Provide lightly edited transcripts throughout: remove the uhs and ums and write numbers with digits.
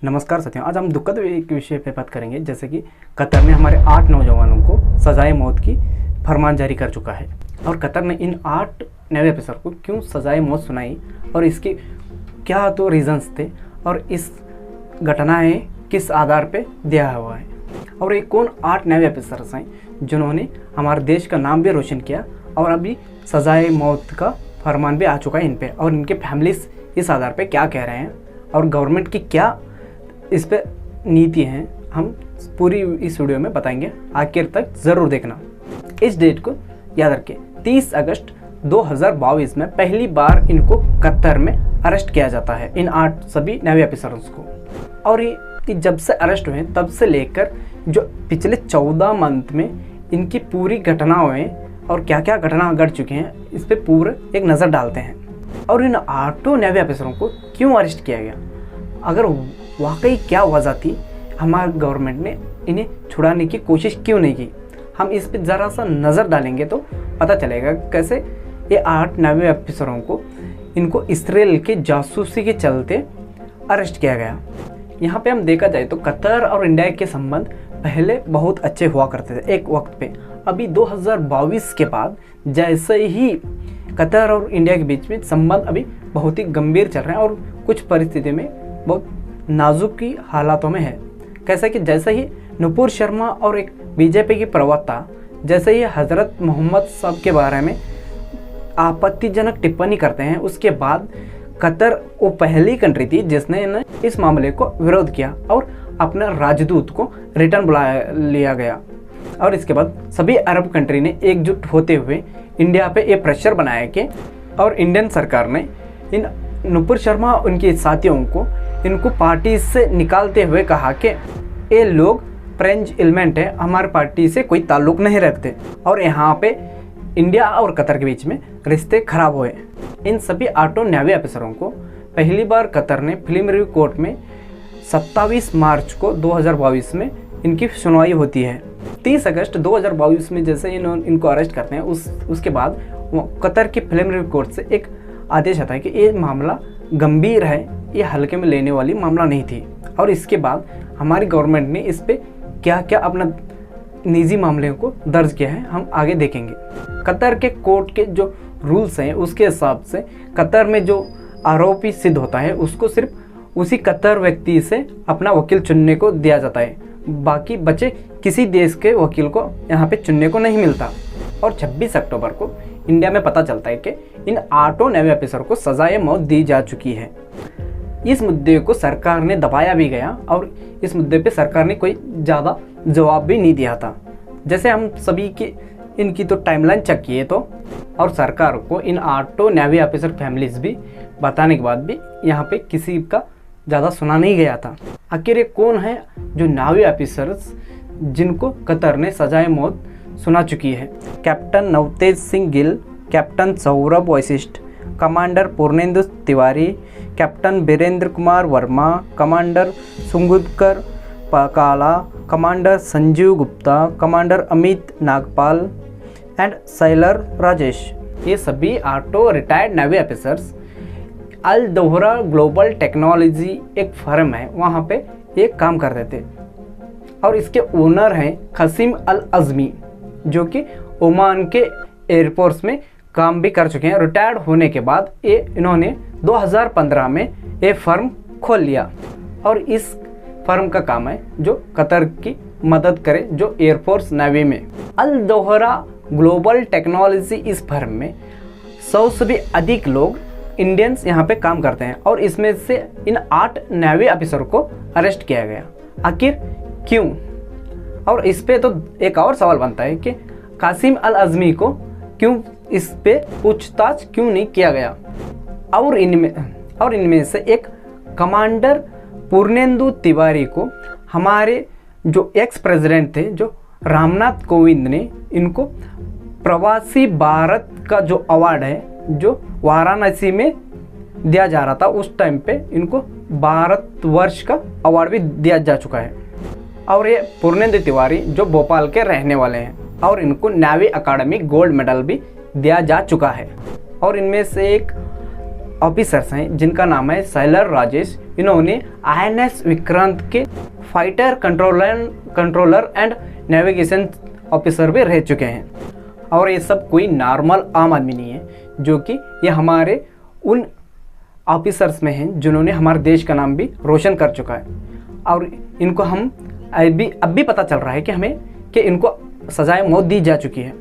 नमस्कार साथियों, आज हम दुखद एक विषय पे बात करेंगे। जैसे कि कतर ने हमारे 8 नौजवानों को सजाए मौत की फरमान जारी कर चुका है। और कतर ने इन 8 नए अफसर को क्यों सजाए मौत सुनाई और इसके क्या तो रीजंस थे और इस घटनाएं किस आधार पे दिया हुआ है। और ये कौन 8 नए अफसर हैं जिन्होंने हमारे देश का नाम भी रोशन किया और अभी सजाए मौत का फरमान भी आ चुका है इन पे, और इनके फैमिलीज इस आधार पे क्या कह रहे हैं और गवर्नमेंट की क्या इस पे नीति हैं, हम पूरी इस वीडियो में बताएंगे। आखिर तक ज़रूर देखना। इस डेट को याद रखें, 30 अगस्त 2022 में पहली बार इनको कतर में अरेस्ट किया जाता है, इन 8 सभी नए अफसरों को। और ये जब से अरेस्ट हुए तब से लेकर जो पिछले 14 मंथ में इनकी पूरी घटनाओं और क्या क्या घटना घट चुके हैं इस पर पूरे एक नज़र डालते हैं। और इन 8 नए अफसरों को क्यों अरेस्ट किया गया, अगर वाकई क्या वजह थी, हमारे गवर्नमेंट ने इन्हें छुड़ाने की कोशिश क्यों नहीं की, हम इस पर ज़रा सा नज़र डालेंगे तो पता चलेगा कैसे ये 8 नए अफसरों को इनको इसराइल के जासूसी के चलते अरेस्ट किया गया। यहाँ पे हम देखा जाए तो कतर और इंडिया के संबंध पहले बहुत अच्छे हुआ करते थे एक वक्त पे। अभी 2022 के बाद जैसे ही कतर और इंडिया के बीच में संबंध अभी बहुत ही गंभीर चल रहे हैं और कुछ परिस्थिति में बहुत नाजुक की हालातों में है। कैसा कि जैसे ही नुपुर शर्मा और एक बीजेपी की प्रवक्ता जैसे ही हज़रत मोहम्मद साहब के बारे में आपत्तिजनक टिप्पणी करते हैं, उसके बाद कतर वो पहली कंट्री थी जिसने इस मामले को विरोध किया और अपने राजदूत को रिटर्न बुला लिया गया। और इसके बाद सभी अरब कंट्री ने एकजुट होते हुए इंडिया पे ये प्रेशर बनाया कि और इंडियन सरकार ने इन नुपुर शर्मा उनके साथियों को इनको पार्टी से निकालते हुए कहा कि ये लोग फ्रेंच एलिमेंट है, हमारे पार्टी से कोई ताल्लुक नहीं रखते और यहाँ पे इंडिया और कतर के बीच में रिश्ते खराब हुए। इन सभी 8 नए अफसरों को पहली बार कतर ने फिल्म रिव्यू कोर्ट में 27 मार्च को 2022 में इनकी सुनवाई होती है। 30 अगस्त 2022 में जैसे इनको अरेस्ट करते हैं उसके बाद कतर की फिल्म रिव्यू कोर्ट से एक आदेश आता है कि ये मामला गंभीर है, ये हल्के में लेने वाली मामला नहीं थी। और इसके बाद हमारी गवर्नमेंट ने इस पे क्या क्या अपना निजी मामले को दर्ज किया है, हम आगे देखेंगे। कतर के कोर्ट के जो रूल्स हैं उसके हिसाब से कतर में जो आरोपी सिद्ध होता है उसको सिर्फ उसी कतर व्यक्ति से अपना वकील चुनने को दिया जाता है, बाकी बचे किसी देश के वकील को यहाँ पे चुनने को नहीं मिलता। और 26 अक्टूबर को इंडिया में पता चलता है कि इन 8 नए अफसर को सजाए मौत दी जा चुकी है। इस मुद्दे को सरकार ने दबाया भी गया और इस मुद्दे पे सरकार ने कोई ज़्यादा जवाब भी नहीं दिया था। जैसे हम सभी की इनकी तो टाइमलाइन चेक किए तो, और सरकार को इन 8 नए अफसर फैमिलीज भी बताने के बाद भी यहाँ पे किसी का ज़्यादा सुना नहीं गया था। आखिर ये कौन है जो नए अफसर्स जिनको कतर ने सजाए मौत सुना चुकी है? Captain Navtej Singh Gill, captain Saurabh Vashisht, commander Purnendu Tiwari, captain Birendra Kumar Verma, commander Sugunakar Pakala, commander Sanjeev Gupta, commander Amit Nagpal and sailor Rajesh. ये सभी 8 रिटायर्ड नेवी अफसर्स अल दोहरा ग्लोबल टेक्नोलॉजी एक फर्म है, वहाँ पे ये काम करते थे। और इसके ओनर हैं खसीम अल अज़मी, जो कि ओमान के एयरफोर्स में काम भी कर चुके हैं। रिटायर्ड होने के बाद इन्होंने 2015 में ये फर्म खोल लिया और इस फर्म का काम है जो कतर की मदद करे जो एयरफोर्स नेवी में। अल दोहरा ग्लोबल टेक्नोलॉजी इस फर्म में 100 से भी अधिक लोग इंडियंस यहाँ पे काम करते हैं और इसमें से इन 8 नए अफसरों को अरेस्ट किया गया। आखिर क्यों? और इस पे तो एक और सवाल बनता है कि कासिम अल अज़मी को क्यों इस पे पूछताछ क्यों नहीं किया गया? और इनमें से एक कमांडर पूर्णेंदु तिवारी को हमारे जो एक्स प्रेसिडेंट थे जो रामनाथ कोविंद ने इनको प्रवासी भारत का जो अवार्ड है जो वाराणसी में दिया जा रहा था, उस टाइम पे इनको भारतवर्ष का अवार्ड भी दिया जा चुका है। और ये पूर्णेंदु तिवारी जो भोपाल के रहने वाले हैं और इनको नेवी अकादमी गोल्ड मेडल भी दिया जा चुका है। और इनमें से एक ऑफिसर्स हैं जिनका नाम है सैलर राजेश। इन्होंने INS विक्रांत के fighter controller and navigation officer भी रह चुके हैं। और ये सब कोई नॉर्मल आम आदमी नहीं है, जो कि ये हमारे उन ऑफिसर्स में हैं जिन्होंने हमारे देश का नाम भी रोशन कर चुका है। और इनको हम अब भी पता चल रहा है कि इनको सजाए मौत दी जा चुकी है।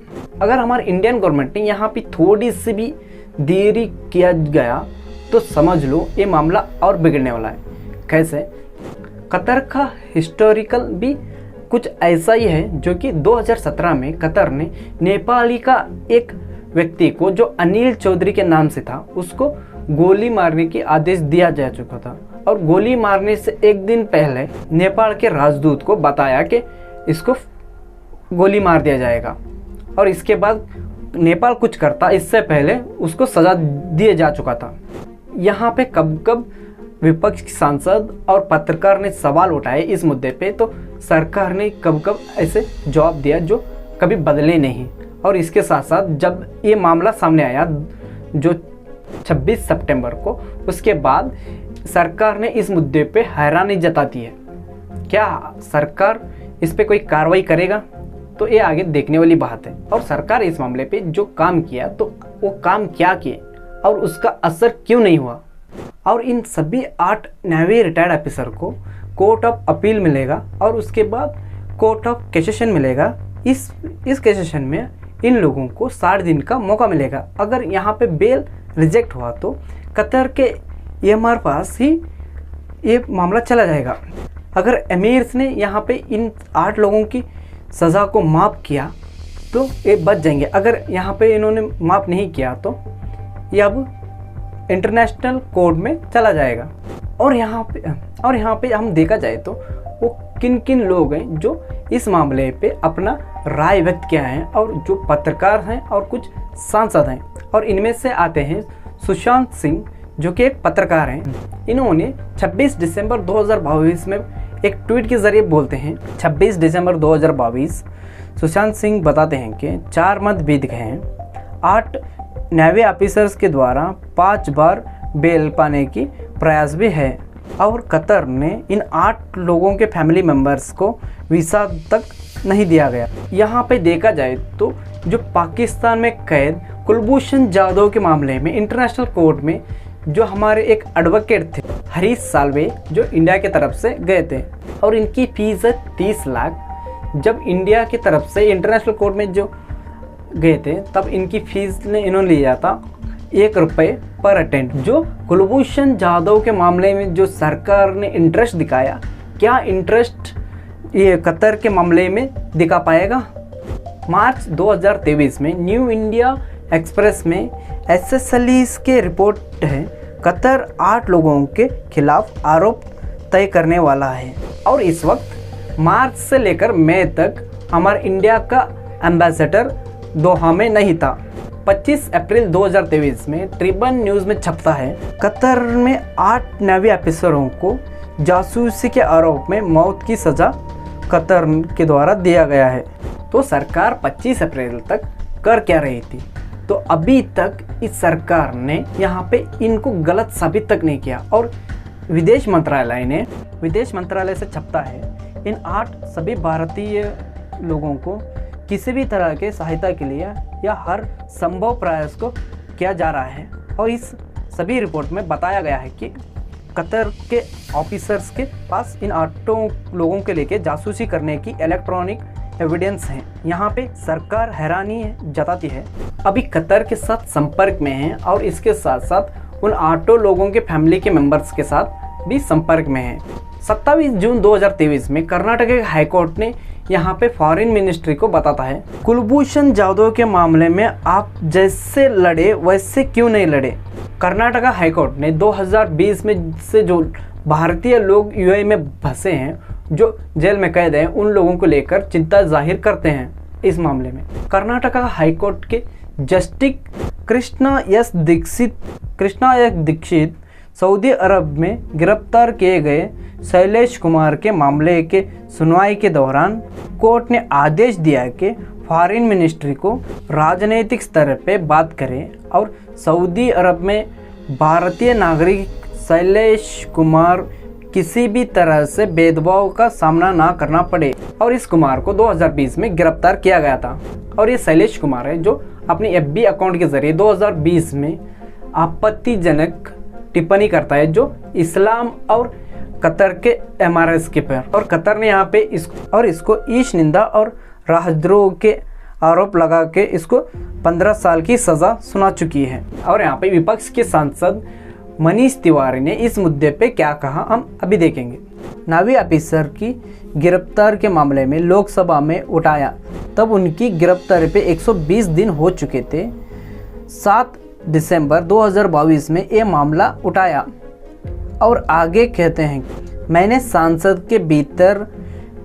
अगर हमारे इंडियन गवर्नमेंट ने यहाँ पे थोड़ी सी भी देरी किया गया तो समझ लो ये मामला और बिगड़ने वाला है। कैसे? कतर का हिस्टोरिकल भी कुछ ऐसा ही है, जो कि 2017 में कतर ने नेपाली का एक व्यक्ति को, जो अनिल चौधरी के नाम से था, उसको गोली मारने की आदेश दिया जा चुका था। और गोली मारने से एक दिन पहले नेपाल के राजदूत को बताया कि इसको गोली मार दिया जाएगा, और इसके बाद नेपाल कुछ करता इससे पहले उसको सजा दिए जा चुका था। यहाँ पे कब कब विपक्ष के सांसद और पत्रकार ने सवाल उठाए इस मुद्दे पे, तो सरकार ने कब कब ऐसे जवाब दिया जो कभी बदले नहीं। और इसके साथ साथ जब ये मामला सामने आया जो 26 सितंबर को, उसके बाद सरकार ने इस मुद्दे पे हैरानी जताती है। क्या सरकार इस पे कोई कार्रवाई करेगा? तो ये आगे देखने वाली बात है। और सरकार इस मामले पे जो काम किया, तो वो काम क्या किए और उसका असर क्यों नहीं हुआ। और इन सभी 8 नेवी रिटायर्ड ऑफिसर को कोर्ट ऑफ अपील मिलेगा और उसके बाद कोर्ट ऑफ कैसेशन मिलेगा। इस कैसेशन में इन लोगों को 60 दिन का मौका मिलेगा। अगर यहाँ पे बेल रिजेक्ट हुआ तो कतर के EMR पास ही ये मामला चला जाएगा। अगर एमिर्स ने यहाँ पे इन 8 लोगों की सज़ा को माफ़ किया तो ये बच जाएंगे। अगर यहाँ पे इन्होंने माफ़ नहीं किया तो ये अब इंटरनेशनल कोर्ट में चला जाएगा। और यहाँ पे हम देखा जाए तो वो किन किन लोग हैं जो इस मामले पे अपना राय व्यक्त किया है, और जो पत्रकार हैं और कुछ सांसद हैं। और इनमें से आते हैं सुशांत सिंह, जो कि एक पत्रकार हैं। इन्होंने 26 दिसंबर 2022 में एक ट्वीट के जरिए बोलते हैं, 26 दिसंबर 2022 सुशांत सिंह बताते हैं कि 4 मंथ बीत गए हैं, 8 नेवी ऑफिसर्स के द्वारा 5 बार बेल पाने की प्रयास भी है, और कतर ने इन 8 लोगों के फैमिली मेंबर्स को वीज़ा तक नहीं दिया गया। यहाँ पे देखा जाए तो जो पाकिस्तान में कैद कुलभूषण जाधव के मामले में इंटरनेशनल कोर्ट में जो हमारे एक एडवोकेट थे हरीश साल्वे, जो इंडिया की तरफ से गए थे, और इनकी फीस है 30 लाख। जब इंडिया की तरफ से इंटरनेशनल कोर्ट में जो गए थे तब इनकी फीस ने इन्होंने लिया था 1 रुपये पर अटेंड। जो कुलभूषण जाधव के मामले में जो सरकार ने इंटरेस्ट दिखाया, क्या इंटरेस्ट ये कतर के मामले में दिखा पाएगा? मार्च 2023 में न्यू इंडिया एक्सप्रेस में SSLEs के रिपोर्ट है, कतर 8 लोगों के खिलाफ आरोप तय करने वाला है। और इस वक्त मार्च से लेकर मई तक हमारे इंडिया का एम्बेसडर दोहा में नहीं था। 25 अप्रैल 2023 में ट्रिबन न्यूज़ में छपता है, कतर में 8 नेवी ऑफिसरों को जासूसी के आरोप में मौत की सज़ा कतर के द्वारा दिया गया है। तो सरकार 25 अप्रैल तक कर क्या रही थी? तो अभी तक इस सरकार ने यहाँ पे इनको गलत साबित तक नहीं किया। और विदेश मंत्रालय से छपता है, इन 8 सभी भारतीय लोगों को किसी भी तरह के सहायता के लिए या हर संभव प्रयास को किया जा रहा है। और इस सभी रिपोर्ट में बताया गया है कि कतर के ऑफिसर्स के पास इन 8 लोगों के लेके जासूसी करने की इलेक्ट्रॉनिक एविडेंस हैं। यहाँ पे सरकार हैरानी जताती है, अभी कतर के साथ संपर्क में है, और इसके साथ साथ उन 8 लोगों के फैमिली के मेंबर्स के साथ भी संपर्क में है। 27 जून 2023 में कर्नाटक के हाईकोर्ट ने यहाँ पे फॉरेन मिनिस्ट्री को बताता है, कुलभूषण जाधव के मामले में आप जैसे लड़े वैसे क्यों नहीं लड़े। कर्नाटका हाईकोर्ट ने 2020 में से जो भारतीय लोग UAE में फंसे हैं, जो जेल में कैद हैं, उन लोगों को लेकर चिंता जाहिर करते हैं। इस मामले में कर्नाटका हाईकोर्ट के जस्टिस कृष्णा एस दीक्षित सऊदी अरब में गिरफ्तार किए गए शैलेश कुमार के मामले के सुनवाई के दौरान कोर्ट ने आदेश दिया कि फॉरेन मिनिस्ट्री को राजनीतिक स्तर पे बात करें और सऊदी अरब में भारतीय नागरिक शैलेश कुमार किसी भी तरह से भेदभाव का सामना ना करना पड़े। और इस कुमार को 2020 में गिरफ्तार किया गया था। और ये शैलेश कुमार है जो अपनी FB अकाउंट के जरिए 2020 में आपत्तिजनक टिप्पणी करता है जो इस्लाम और कतर के MRS के पर। और कतर ने यहाँ पे इसको ईश निंदा और राजद्रोह के आरोप लगा के इसको 15 साल की सज़ा सुना चुकी है। और यहाँ पे विपक्ष के सांसद मनीष तिवारी ने इस मुद्दे पे क्या कहा हम अभी देखेंगे। नावी ऑफिसर की गिरफ्तार के मामले में लोकसभा में उठाया तब उनकी गिरफ्तारी पे 120 दिन हो चुके थे। 7 दिसंबर 2022 में ये मामला उठाया और आगे कहते हैं, मैंने सांसद के भीतर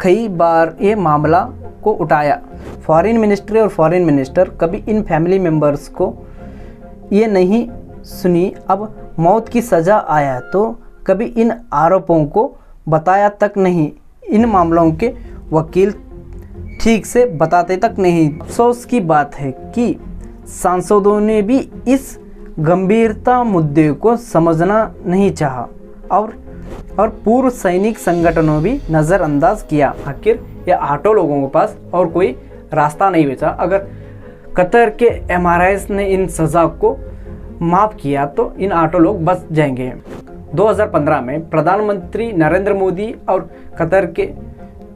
कई बार ये मामला को उठाया। फॉरेन मिनिस्ट्री और फॉरेन मिनिस्टर कभी इन फैमिली मेम्बर्स को ये नहीं सुनी। अब मौत की सज़ा आया तो कभी इन आरोपों को बताया तक नहीं। इन मामलों के वकील ठीक से बताते तक नहीं। अफसोस की बात है कि सांसदों ने भी इस गंभीरता मुद्दे को समझना नहीं चाहा और पूर्व सैनिक संगठनों भी नज़रअंदाज किया। आखिर ये ऑटो लोगों के पास और कोई रास्ता नहीं बचा। अगर कतर के MRS ने इन सज़ा को माफ़ किया तो इन ऑटो लोग बच जाएंगे। 2015 में प्रधानमंत्री नरेंद्र मोदी और कतर के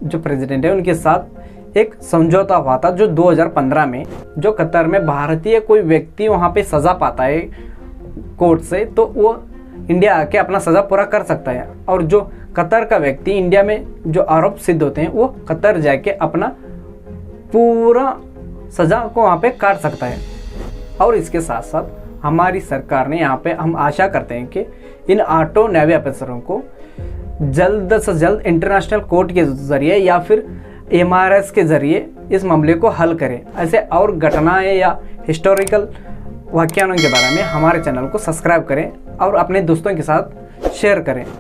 जो प्रेसिडेंट है उनके साथ एक समझौता हुआ था जो 2015 में जो कतर में भारतीय कोई व्यक्ति वहाँ पे सज़ा पाता है कोर्ट से तो वो इंडिया आके अपना सज़ा पूरा कर सकता है। और जो कतर का व्यक्ति इंडिया में जो आरोप सिद्ध होते हैं वो कतर जाके अपना पूरा सज़ा को वहाँ पे काट सकता है। और इसके साथ साथ हमारी सरकार ने यहाँ पे हम आशा करते हैं कि इन ऑटो नेवी ऑफिसरों को जल्द से जल्द इंटरनेशनल कोर्ट के ज़रिए या फिर MRS के ज़रिए इस मामले को हल करें। ऐसे और घटनाएं या हिस्टोरिकल वाक्यानों के बारे में हमारे चैनल को सब्सक्राइब करें और अपने दोस्तों के साथ शेयर करें।